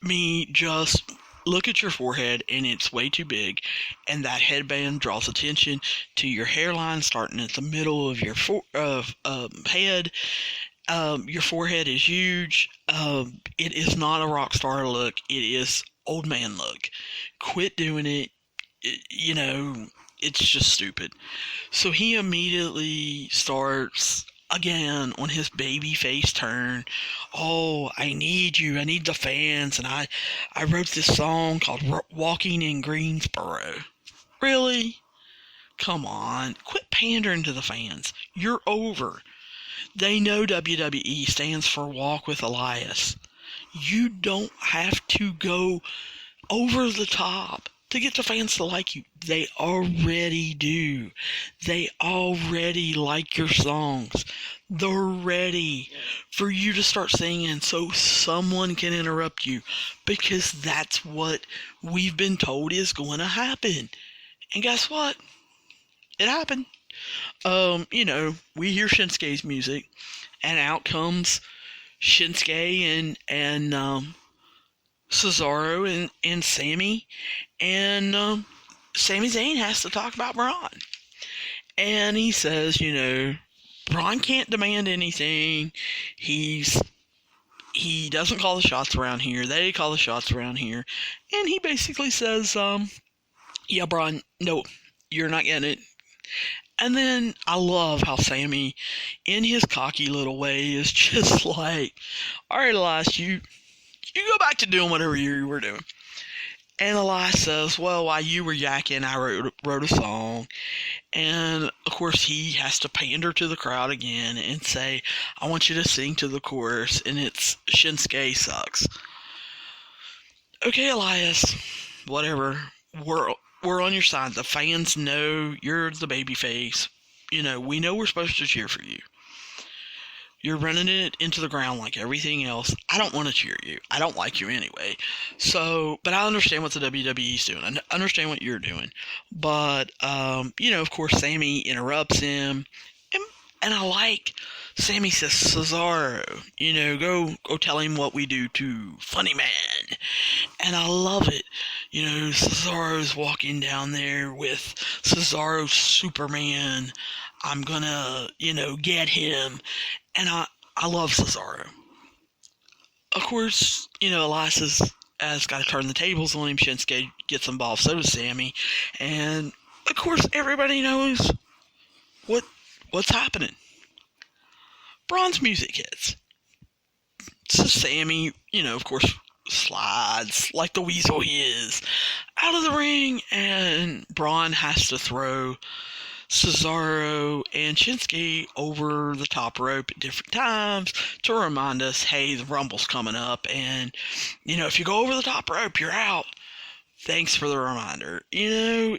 me just look at your forehead, and it's way too big, and that headband draws attention to your hairline starting at the middle of your head. Your forehead is huge. It is not a rock star look. It is old man look. Quit doing it. It's just stupid. So he immediately starts again on his baby face turn. Oh, I need you. I need the fans. And I wrote this song called Walking in Greensboro. Really? Come on. Quit pandering to the fans. You're over. They know WWE stands for Walk with Elias. You don't have to go over the top to get the fans to like you. They already do. They already like your songs. They're ready for you to start singing so someone can interrupt you, because that's what we've been told is going to happen. And guess what? It happened. We hear Shinsuke's music, and out comes Shinsuke and Cesaro and Sami, and Sami Zayn has to talk about Braun. And he says, Braun can't demand anything. He doesn't call the shots around here. They call the shots around here. And he basically says, yeah, Braun, no, you're not getting it. And then I love how Sami, in his cocky little way, is just like, all right, Elias, you go back to doing whatever you were doing. And Elias says, well, while you were yakking, I wrote a song. And, of course, he has to pander to the crowd again and say, I want you to sing to the chorus, and it's Shinsuke sucks. Okay, Elias, whatever. We're on your side. The fans know you're the babyface. We know we're supposed to cheer for you. You're running it into the ground like everything else. I don't want to cheer you. I don't like you anyway. So, but I understand what the WWE's doing. I understand what you're doing. But, of course, Sammy interrupts him. And I like Sammy says, Cesaro, go tell him what we do to Funny Man. And I love it. Cesaro's walking down there with Cesaro Superman. I'm gonna, get him. And I love Cesaro. Of course, Elias has got to turn the tables on him. Shinsuke gets involved, so does Sammy. And, of course, everybody knows what's happening. Braun's music hits. So Sammy, of course, slides like the weasel he is out of the ring, and Braun has to throw Cesaro and Shinsuke over the top rope at different times to remind us, hey, the Rumble's coming up, and, if you go over the top rope, you're out. Thanks for the reminder. They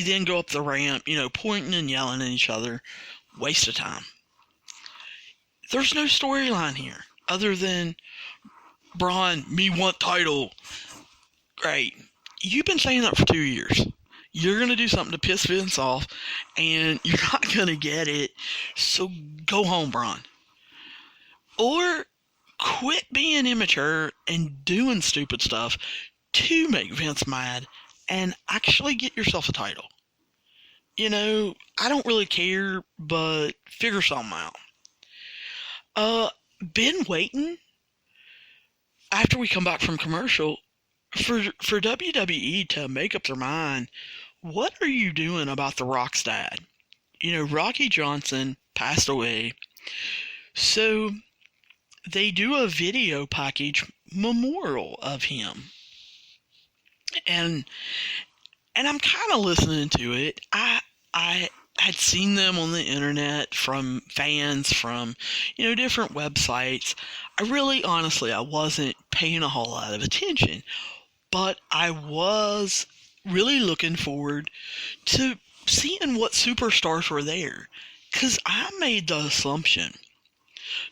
then go up the ramp, pointing and yelling at each other. Waste of time. There's no storyline here other than Braun, me want title. Great. You've been saying that for 2 years. You're going to do something to piss Vince off, and you're not going to get it. So go home, Braun. Or quit being immature and doing stupid stuff to make Vince mad and actually get yourself a title. I don't really care, but figure something out. Been waiting after we come back from commercial for WWE to make up their mind. What are you doing about The Rock's dad? Rocky Johnson passed away. So they do a video package memorial of him. And I'm kind of listening to it. I had seen them on the internet from fans from, different websites. I wasn't paying a whole lot of attention. But I was really looking forward to seeing what superstars were there. Because I made the assumption.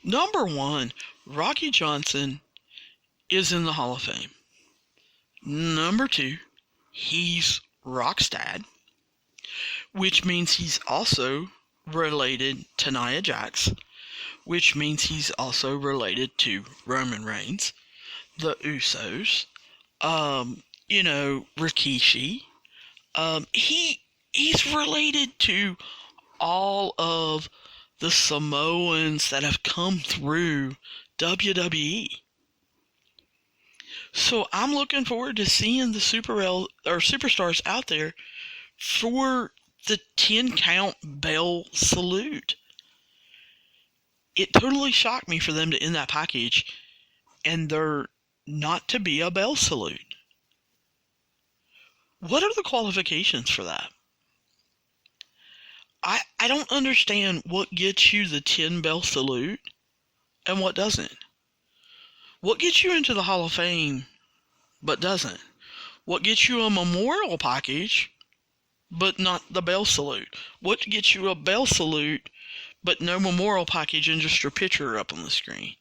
Number one, Rocky Johnson is in the Hall of Fame. Number two, he's Rock's dad, which means he's also related to Nia Jax, which means he's also related to Roman Reigns, the Usos, Rikishi. He's related to all of the Samoans that have come through WWE. So I'm looking forward to seeing the superstars out there for the 10 count bell salute. It totally shocked me for them to end that package and there not to be a bell salute. What are the qualifications for that? I don't understand what gets you the 10 bell salute and what doesn't. What gets you into the Hall of Fame but doesn't? What gets you a memorial package but not the bell salute? What gets you a bell salute but no memorial package and just your picture up on the screen?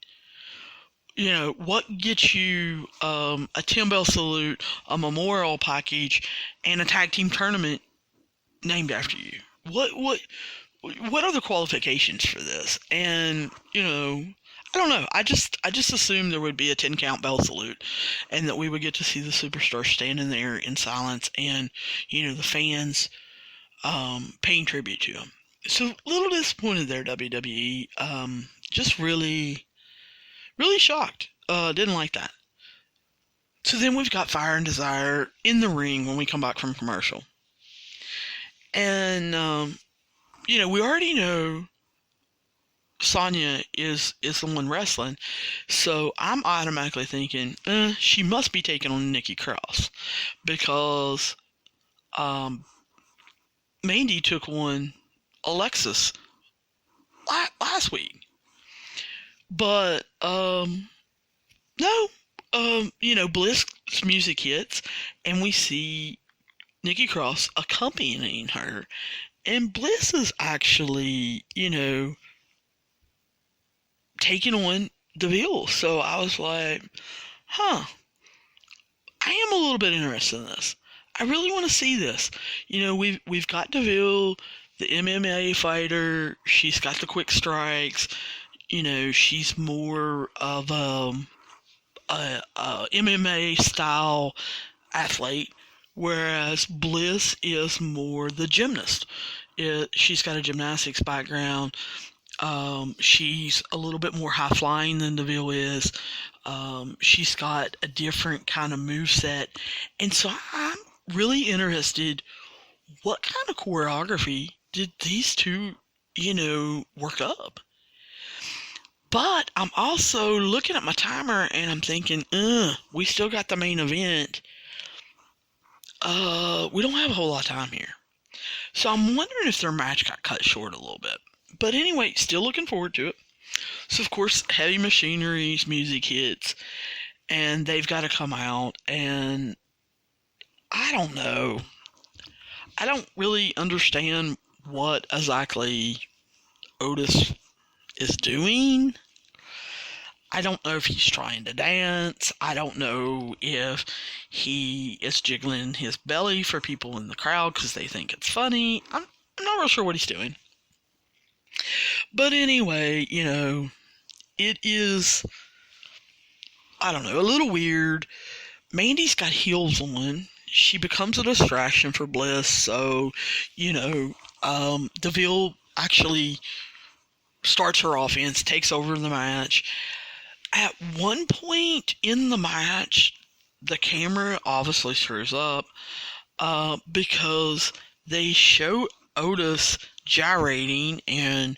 What gets you a 10 bell salute, a memorial package, and a tag team tournament named after you? What are the qualifications for this? And, I don't know. I just assumed there would be a 10 count bell salute and that we would get to see the superstar standing there in silence and, the fans paying tribute to him. So, a little disappointed there, WWE. Just really, really shocked. Didn't like that. So then we've got Fire and Desire in the ring when we come back from commercial. And, we already know Sonya is the one wrestling, so I'm automatically thinking, she must be taking on Nikki Cross, because Mandy took on Alexis last week. But, no, Bliss's music hits, and we see Nikki Cross accompanying her, and Bliss is actually, taking on DeVille. So I was like, huh, I am a little bit interested in this. I really want to see this. We've got DeVille, the MMA fighter. She's got the quick strikes. She's more of a MMA style athlete, whereas Bliss is more the gymnast. She's got a gymnastics background. She's a little bit more high flying than DeVille is. She's got a different kind of moveset. And so I'm really interested, what kind of choreography did these two, work up? But I'm also looking at my timer and I'm thinking, we still got the main event. We don't have a whole lot of time here. So I'm wondering if their match got cut short a little bit. But anyway, still looking forward to it. So, of course, Heavy Machinery's music hits, and they've got to come out, and I don't know. I don't really understand what exactly Otis is doing. I don't know if he's trying to dance. I don't know if he is jiggling his belly for people in the crowd because they think it's funny. I'm not real sure what he's doing. But anyway, it is, I don't know, a little weird. Mandy's got heels on. She becomes a distraction for Bliss, so, DeVille actually starts her offense, takes over the match. At one point in the match, the camera obviously screws up because they show Otis gyrating and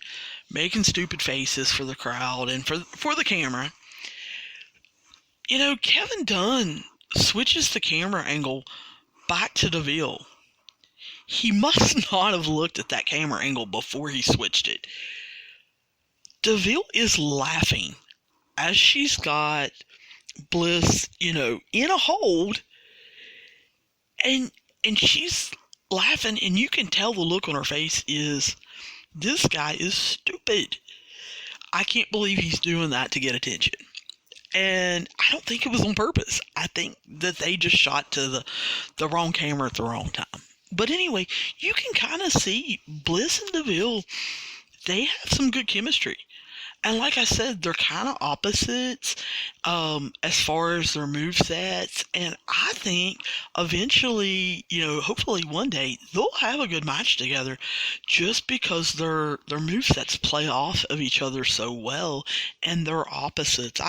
making stupid faces for the crowd and for the camera. Kevin Dunn switches the camera angle back to DeVille. He must not have looked at that camera angle before he switched it. DeVille is laughing as she's got Bliss, in a hold, and she's laughing, and you can tell the look on her face is, this guy is stupid. I can't believe he's doing that to get attention. And I don't think it was on purpose. I think that they just shot to the wrong camera at the wrong time. But anyway, you can kind of see Bliss and DeVille, they have some good chemistry. And like I said, they're kind of opposites as far as their movesets. And I think eventually, hopefully one day, they'll have a good match together just because their movesets play off of each other so well and they're opposites.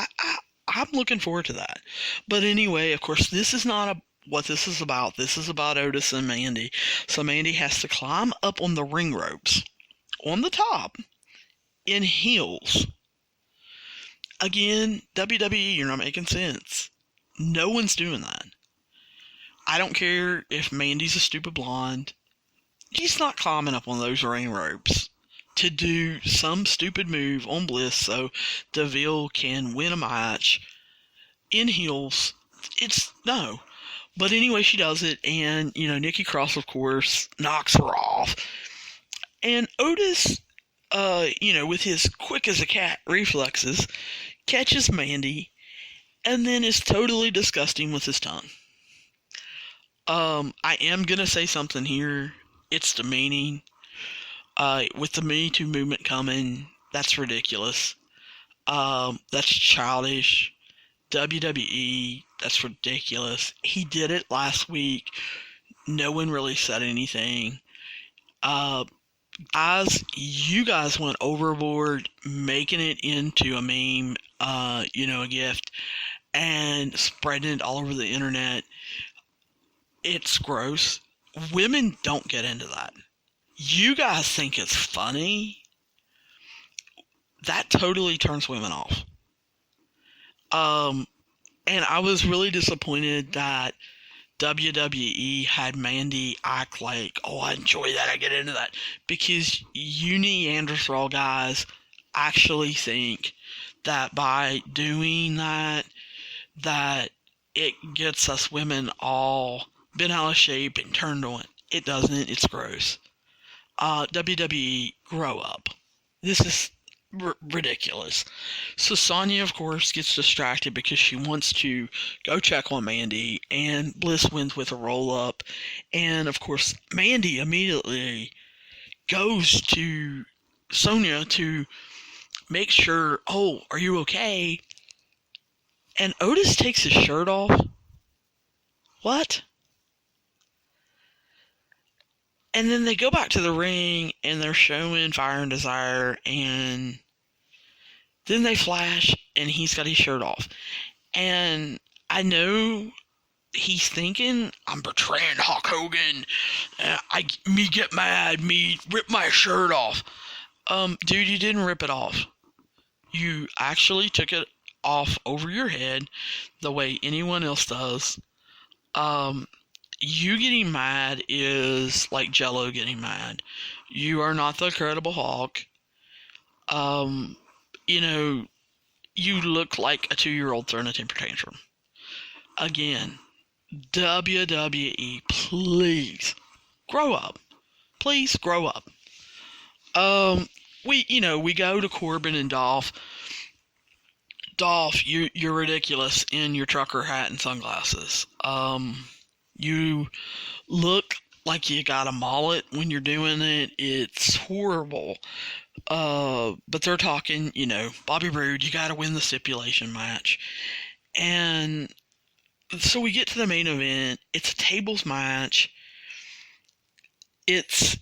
I'm looking forward to that. But anyway, of course, this is not what this is about. This is about Otis and Mandy. So Mandy has to climb up on the ring ropes on the top in heels. Again, WWE, you're not making sense. No one's doing that. I don't care if Mandy's a stupid blonde. She's not climbing up on those ring ropes to do some stupid move on Bliss so DeVille can win a match in heels. No. But anyway, she does it, and, Nikki Cross, of course, knocks her off. And Otis, with his quick as a cat reflexes, catches Mandy, and then is totally disgusting with his tongue. I am going to say something here. It's demeaning. With the Me Too movement coming, that's ridiculous. That's childish. WWE, that's ridiculous. He did it last week. No one really said anything. Guys, you guys went overboard making it into a meme, a gift, and spreading it all over the internet. It's gross. Women don't get into that. You guys think it's funny. That totally turns women off. And I was really disappointed that WWE had Mandy act like, oh, I enjoy that, I get into that. Because you Neanderthal guys actually think that by doing that it gets us women all bent out of shape and turned on. It doesn't. It's gross. WWE, grow up. This ridiculous. So Sonya, of course, gets distracted because she wants to go check on Mandy, and Bliss wins with a roll up. And of course, Mandy immediately goes to Sonya to make sure, oh, are you okay? And Otis takes his shirt off. What? And then they go back to the ring and they're showing Fire and Desire, and then they flash and he's got his shirt off. And I know he's thinking, I'm betraying Hulk Hogan. Me get mad, me rip my shirt off. Dude, you didn't rip it off. You actually took it off over your head the way anyone else does. You getting mad is like Jello getting mad. You are not the Incredible Hulk. You look like a 2-year-old throwing a temper tantrum. Again, WWE, please grow up. Please grow up. We go to Corbin and Dolph. Dolph, you're ridiculous in your trucker hat and sunglasses. You look like you got a mullet when you're doing it. It's horrible. But they're talking, Bobby Roode, you gotta win the stipulation match. And so we get to the main event. It's a tables match. It's,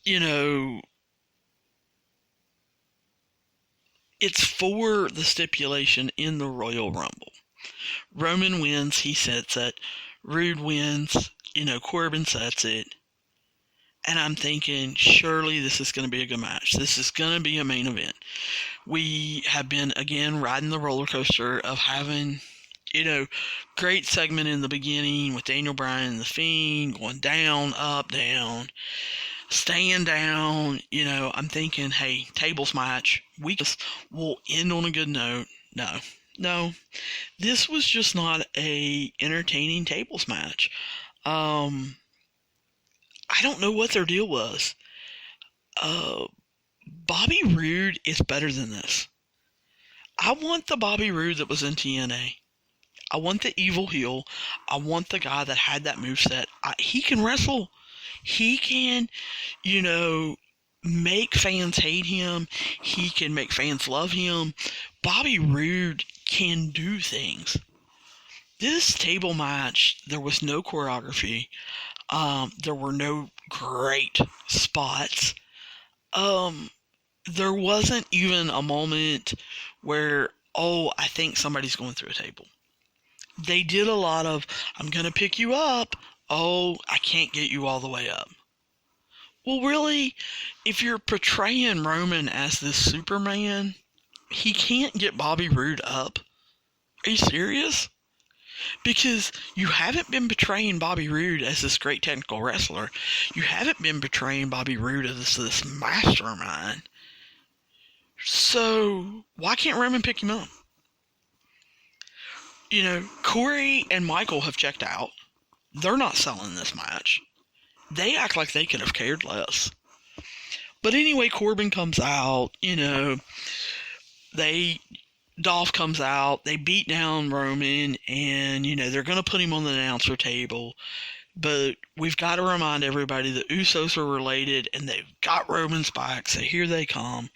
it's for the stipulation in the Royal Rumble. Roman wins, he sets it. Roode wins, Corbin sets it. And I'm thinking, surely this is going to be a good match. This is going to be a main event. We have been, again, riding the roller coaster of having, great segment in the beginning with Daniel Bryan and The Fiend going down, up, down, staying down. I'm thinking, hey, tables match. We just will end on a good note. No. This was just not a entertaining tables match. I don't know what their deal was. Bobby Roode is better than this. I want the Bobby Roode that was in TNA. I want the evil heel. I want the guy that had that moveset. He can wrestle. He can, make fans hate him. He can make fans love him. Bobby Roode can do things. This table match, there was no choreography. There were no great spots. There wasn't even a moment where, I think somebody's going through a table. They did a lot of, I'm going to pick you up. I can't get you all the way up. Well, really, if you're portraying Roman as this Superman, he can't get Bobby Roode up. Are you serious? Because you haven't been portraying Bobby Roode as this great technical wrestler. You haven't been portraying Bobby Roode as this mastermind. So, why can't Roman pick him up? Corey and Michael have checked out. They're not selling this match. They act like they could have cared less. But anyway, Corbin comes out, Dolph comes out, they beat down Roman, and, they're going to put him on the announcer table. But we've got to remind everybody the Usos are related, and they've got Roman's back, so here they come.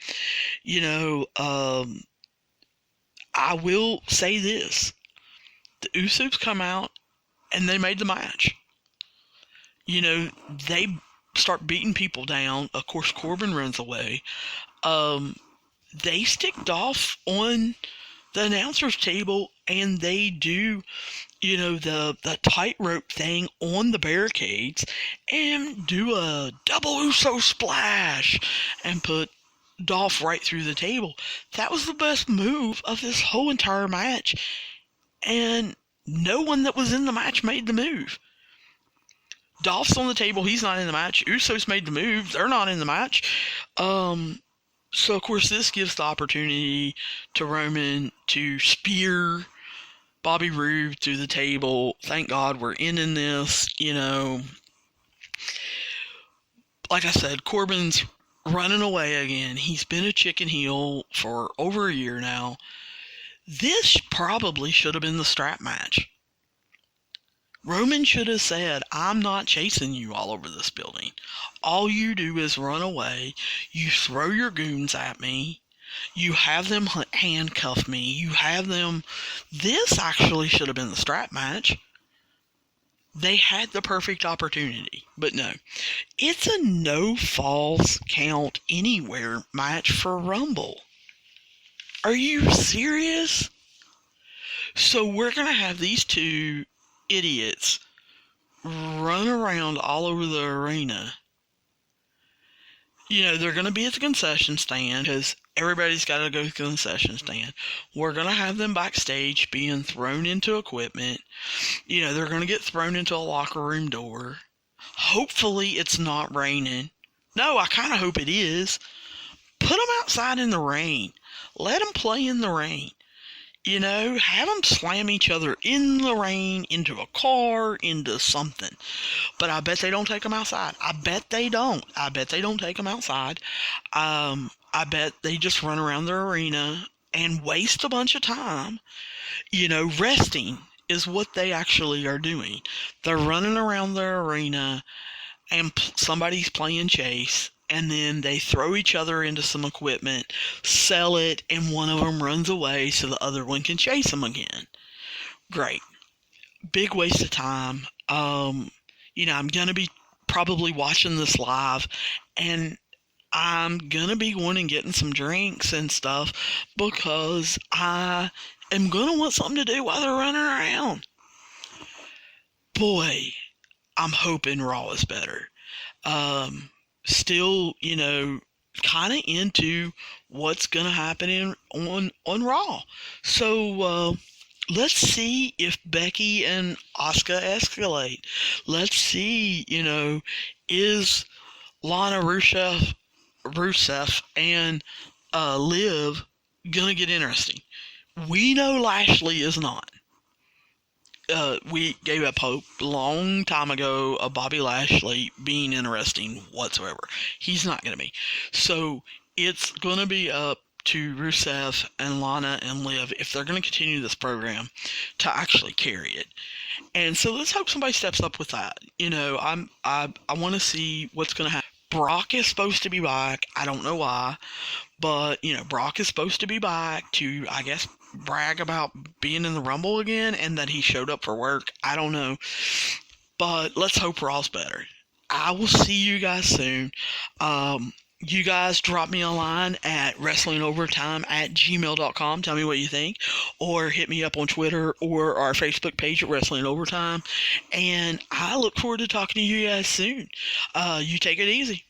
I will say this. The Usos come out, and they made the match. They start beating people down. Of course, Corbin runs away. They stick Dolph on the announcer's table, and they do, the tightrope thing on the barricades, and do a double Uso splash, and put Dolph right through the table. That was the best move of this whole entire match, and no one that was in the match made the move. Dolph's on the table, he's not in the match. Usos made the move, they're not in the match. So, of course, this gives the opportunity to Roman to spear Bobby Roode through the table. Thank God we're ending this, Like I said, Corbin's running away again. He's been a chicken heel for over a year now. This probably should have been the strap match. Roman should have said, I'm not chasing you all over this building. All you do is run away. You throw your goons at me. You have them handcuff me. You have them... This actually should have been the strap match. They had the perfect opportunity, but no. It's a no falls count anywhere match for Rumble. Are you serious? So we're going to have these two idiots run around all over the arena. You know, they're going to be at the concession stand because everybody's got to go to the concession stand. We're going to have them backstage being thrown into equipment. You know, they're going to get thrown into a locker room door. Hopefully it's not raining. No, I kind of hope it is. Put them outside in the rain. Let them play in the rain. You know, have them slam each other in the rain, into a car, into something. But I bet they don't take them outside. I bet they don't. I bet they don't take them outside. I bet they just run around their arena and waste a bunch of time. You know, resting is what they actually are doing. They're running around their arena and somebody's playing chase. And then they throw each other into some equipment, sell it, and one of them runs away so the other one can chase them again. Great. Big waste of time. You know, I'm going to be probably watching this live, and I'm going to be going and getting some drinks and stuff because I am going to want something to do while they're running around. Boy, I'm hoping Raw is better. Still, you know, kind of into what's going to happen on Raw. So, let's see if Becky and Asuka escalate. Let's see, you know, is Lana Rusev and Liv going to get interesting? We know Lashley is not. We gave up hope a long time ago of Bobby Lashley being interesting whatsoever. He's not going to be. So it's going to be up to Rusev and Lana and Liv, if they're going to continue this program, to actually carry it. And so let's hope somebody steps up with that. You know, I want to see what's going to happen. Brock is supposed to be back. I don't know why. But, you know, Brock is supposed to be back to, I guess, brag about being in the Rumble again and that he showed up for work. I don't know. But let's hope Raw's better. I will see you guys soon. You guys drop me a line at wrestlingovertime@gmail.com. Tell me what you think. Or hit me up on Twitter or our Facebook page at Wrestling Overtime. And I look forward to talking to you guys soon. You take it easy.